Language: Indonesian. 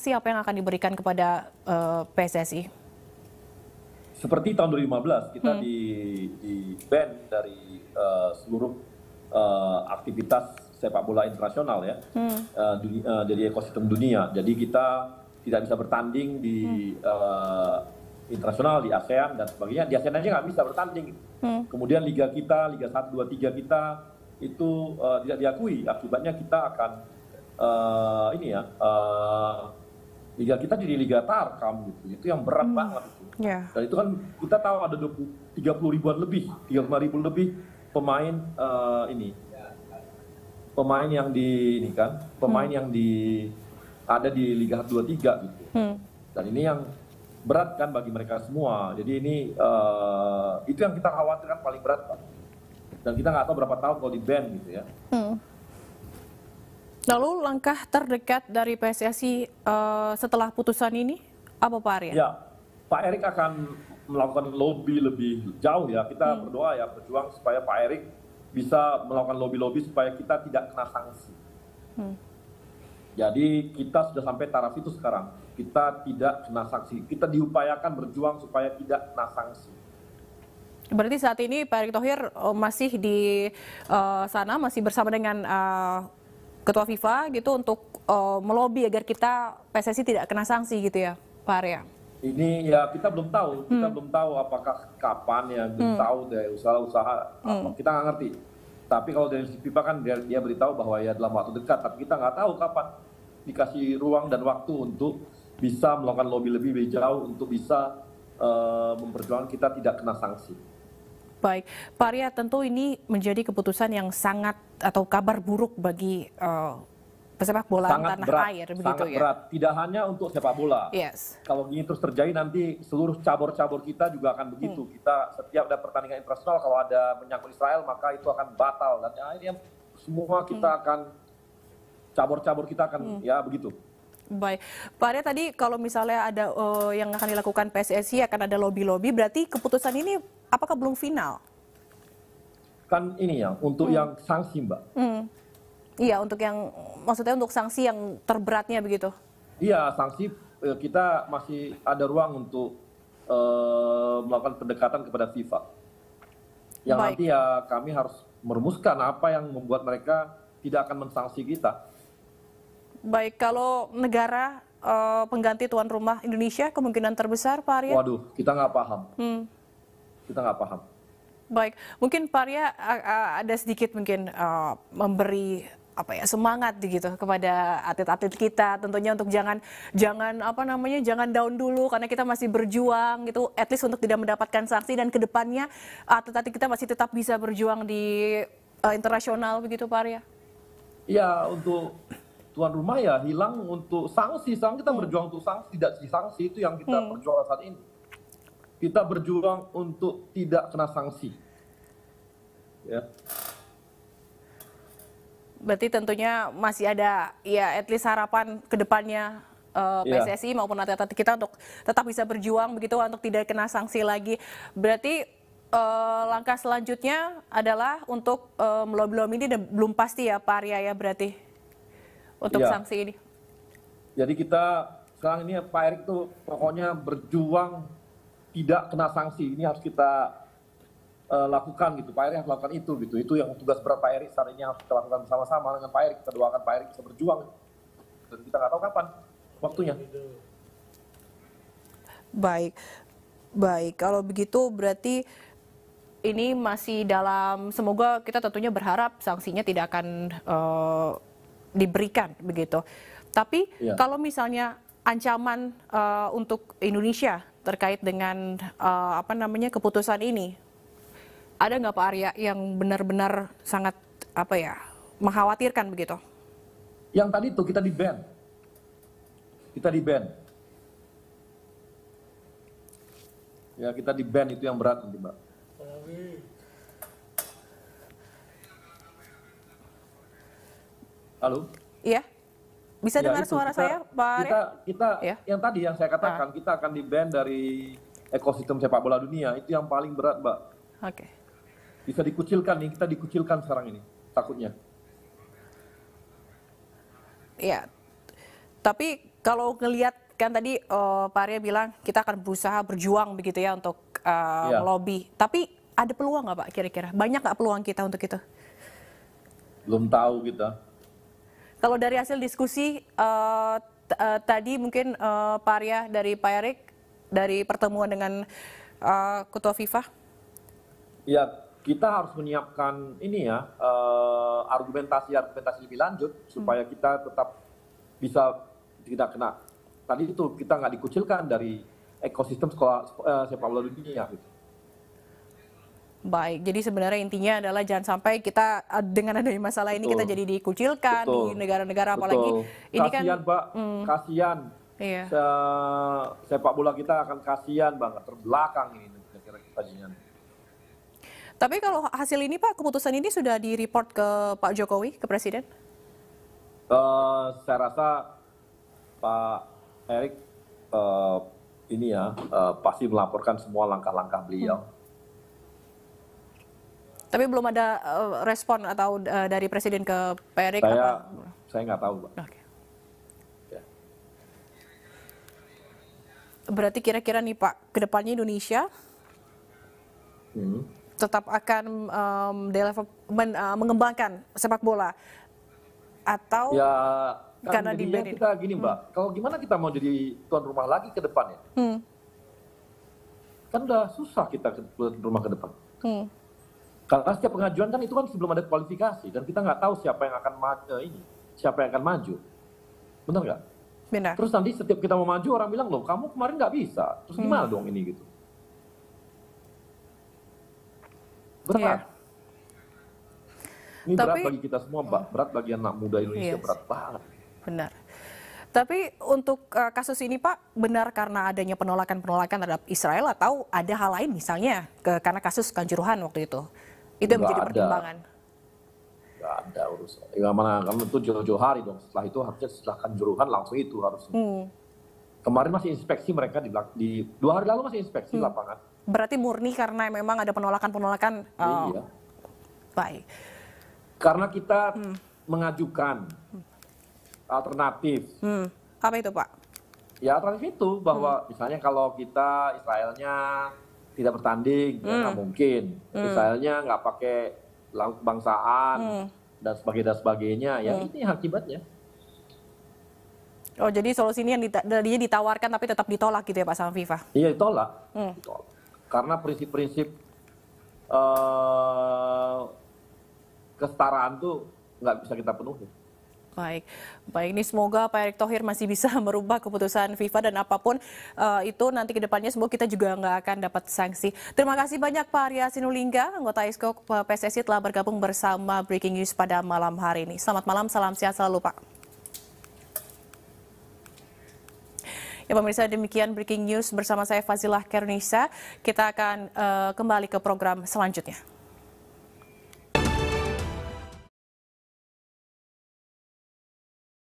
sanksi apa yang akan diberikan kepada PSSI? Seperti tahun 2015 kita di ban dari seluruh aktivitas sepak bola internasional ya, dari ekosistem dunia. Jadi kita tidak bisa bertanding di internasional, di ASEAN dan sebagainya. Di ASEAN aja nggak bisa bertanding. Kemudian liga kita, Liga 1, 2, 3 kita itu tidak diakui. Akibatnya kita akan liga kita jadi liga tarkam gitu. Itu yang berat banget itu. Yeah. Dan itu kan kita tahu ada 30 ribuan lebih, 35 ribu lebih pemain pemain yang ada di Liga 2 3 gitu. Dan ini yang berat kan bagi mereka semua. Jadi ini itu yang kita khawatirkan paling berat, Pak. Dan kita nggak tahu berapa tahun kalau di ban gitu ya. Lalu langkah terdekat dari PSSI setelah putusan ini apa, Pak Arya? Ya, Pak Erik akan melakukan lobby lebih jauh ya. Kita berdoa ya, berjuang supaya Pak Erik bisa melakukan lobby-lobby supaya kita tidak kena sanksi. Jadi kita sudah sampai taraf itu sekarang. Kita tidak kena sanksi. Kita diupayakan berjuang supaya tidak kena sanksi. Berarti saat ini Pak Erick Thohir masih di sana, masih bersama dengan Ketua FIFA gitu untuk melobi agar kita PSSI tidak kena sanksi gitu ya, Pak Arya? Ini ya kita belum tahu, apakah kapan ya, belum tahu dari usaha-usaha apa, kita nggak ngerti. Tapi kalau dari FIFA kan dia beritahu bahwa ya dalam waktu dekat, tapi kita nggak tahu kapan dikasih ruang dan waktu untuk bisa melakukan lobby lebih jauh untuk bisa memperjuangkan kita tidak kena sanksi. Baik, Pak Arya, tentu ini menjadi keputusan yang sangat atau kabar buruk bagi pesepak bola tanah air, begitu sangat ya? berat. Tidak hanya untuk sepak bola. Yes. Kalau ini terus terjadi nanti seluruh cabur-cabur kita juga akan begitu. Kita setiap ada pertandingan internasional kalau ada menyangkut Israel maka itu akan batal dan ini semua kita akan cabur-cabur kita akan ya begitu. Baik, Pak Arya, tadi kalau misalnya ada yang akan dilakukan PSSI akan ada lobby-lobby, berarti keputusan ini apakah belum final? Kan ini ya untuk yang sanksi, Mbak. Iya, untuk yang maksudnya untuk sanksi yang terberatnya begitu. Iya, sanksi kita masih ada ruang untuk melakukan pendekatan kepada FIFA. Yang Baik. nanti ya kami harus merumuskan apa yang membuat mereka tidak akan mensanksi kita. Baik, kalau negara pengganti tuan rumah Indonesia kemungkinan terbesar, Pak Arya? Waduh, kita nggak paham. Kita nggak paham. Baik, mungkin Pak Arya ada sedikit mungkin memberi semangat gitu kepada atlet-atlet kita, tentunya untuk jangan down dulu karena kita masih berjuang gitu, at least untuk tidak mendapatkan sanksi dan kedepannya atlet-atlet kita masih tetap bisa berjuang di internasional begitu, Pak Arya? Iya, untuk tuan rumah ya hilang untuk sanksi. Kita berjuang untuk sanksi, tidak sanksi itu yang kita perjuangkan saat ini. Kita berjuang untuk tidak kena sanksi. Ya. Berarti tentunya masih ada ya at least harapan ke depannya PSSI maupun atlet-atlet kita untuk tetap bisa berjuang begitu untuk tidak kena sanksi lagi. Berarti langkah selanjutnya adalah untuk melobi-lobi ini dan belum pasti ya Pak Arya ya berarti untuk sanksi ini. Jadi kita sekarang ini Pak Erik tuh pokoknya berjuang tidak kena sanksi. Ini harus kita lakukan gitu. Pak Erik harus lakukan itu gitu. Itu yang tugas berat Pak Erik saat ini harus kita lakukan bersama-sama dengan Pak Erik. Kita doakan Pak Erik bisa berjuang. Dan kita nggak tahu kapan waktunya. Baik. Kalau begitu berarti ini masih dalam, semoga kita tentunya berharap sanksinya tidak akan diberikan begitu. Tapi kalau misalnya ancaman untuk Indonesia terkait dengan keputusan ini, ada nggak Pak Arya yang benar-benar sangat mengkhawatirkan begitu? Yang tadi itu kita di-ban. Ya kita di-ban itu yang berat nanti, Mbak. Halo? Iya. Bisa dengar suara saya, Pak Arya? Kita yang tadi yang saya katakan, kita akan di-ban dari ekosistem sepak bola dunia. Itu yang paling berat, Mbak. Oke. Bisa dikucilkan nih, kita dikucilkan sekarang ini, takutnya. Ya, tapi Kalau ngelihat kan tadi Pak Arya bilang kita akan berusaha berjuang begitu ya untuk Ya, melobi. Tapi ada peluang nggak Pak kira-kira? Banyak nggak peluang kita untuk itu? belum tahu kita. Kalau dari hasil diskusi tadi mungkin Pak Arya dari Pak Erik dari pertemuan dengan Ketua FIFA. Ya, kita harus menyiapkan ini ya, argumentasi lebih lanjut supaya kita tetap bisa tidak kena. Tadi itu kita nggak dikucilkan dari ekosistem sepak bola dunia. Gitu. Baik, jadi sebenarnya intinya adalah jangan sampai kita dengan adanya masalah ini kita Betul. jadi dikucilkan di Betul. negara-negara apalagi Betul. ini kan Kasihan, Pak. Kasihan. iya. Sepak bola kita akan kasihan banget terbelakang ini negara kita tadinya. Tapi kalau hasil ini Pak, keputusan ini sudah di-report ke Pak Jokowi, ke Presiden? Saya rasa Pak Erik ini ya pasti melaporkan semua langkah-langkah beliau. Tapi belum ada respon atau dari Presiden ke Pak Erik Saya nggak tahu, Pak. Oke. Ya. Berarti kira-kira nih Pak, kedepannya Indonesia tetap akan mengembangkan sepak bola atau Ya, karena kan jadinya di-ban ini? kita gini, Mbak. Kalau gimana kita mau jadi tuan rumah lagi ke depannya? Kan udah susah kita ke tuan rumah ke depan. Karena setiap pengajuan kan itu kan sebelum ada kualifikasi dan kita nggak tahu siapa yang akan maju, benar nggak? Benar. Terus nanti setiap kita mau maju orang bilang loh kamu kemarin nggak bisa, terus gimana dong ini gitu? Berat. Iya. Ini berat Tapi- bagi kita semua, Mbak. Berat bagi anak muda Indonesia, Yes. berat banget. Benar. Tapi untuk kasus ini Pak, benar karena adanya penolakan-penolakan terhadap Israel atau ada hal lain misalnya karena kasus Kanjuruhan waktu itu? Itu yang Nggak menjadi ada. pertimbangan. Nggak ada urusan. Ya mana kamu itu jauh-jauh hari dong. Setelah itu harusnya setelah Kanjuruhan langsung itu harusnya. Kemarin masih inspeksi mereka di 2 hari lalu masih inspeksi lapangan. Berarti murni karena memang ada penolakan-penolakan. Iya. Baik. Karena kita mengajukan alternatif. Apa itu Pak? Ya alternatif itu bahwa misalnya kalau kita Israelnya tidak bertanding, ya nggak mungkin. Israelnya nggak pakai laut kebangsaan dan sebagainya. Ya ini akibatnya. Oh jadi solusi ini yang tadinya ditawarkan tapi tetap ditolak gitu ya Pak sama FIFA? Iya ditolak. Ditolak. Karena prinsip-prinsip kesetaraan tuh nggak bisa kita penuhi. Baik, baik ini semoga Pak Erick Thohir masih bisa merubah keputusan FIFA dan apapun itu nanti ke depannya semoga kita juga nggak akan dapat sanksi. Terima kasih banyak Pak Arya Sinulinga, anggota Exco PSSI telah bergabung bersama Breaking News pada malam hari ini. Selamat malam, salam sehat selalu Pak. Ya pemirsa, demikian Breaking News bersama saya Fazilah Kernisa. Kita akan kembali ke program selanjutnya.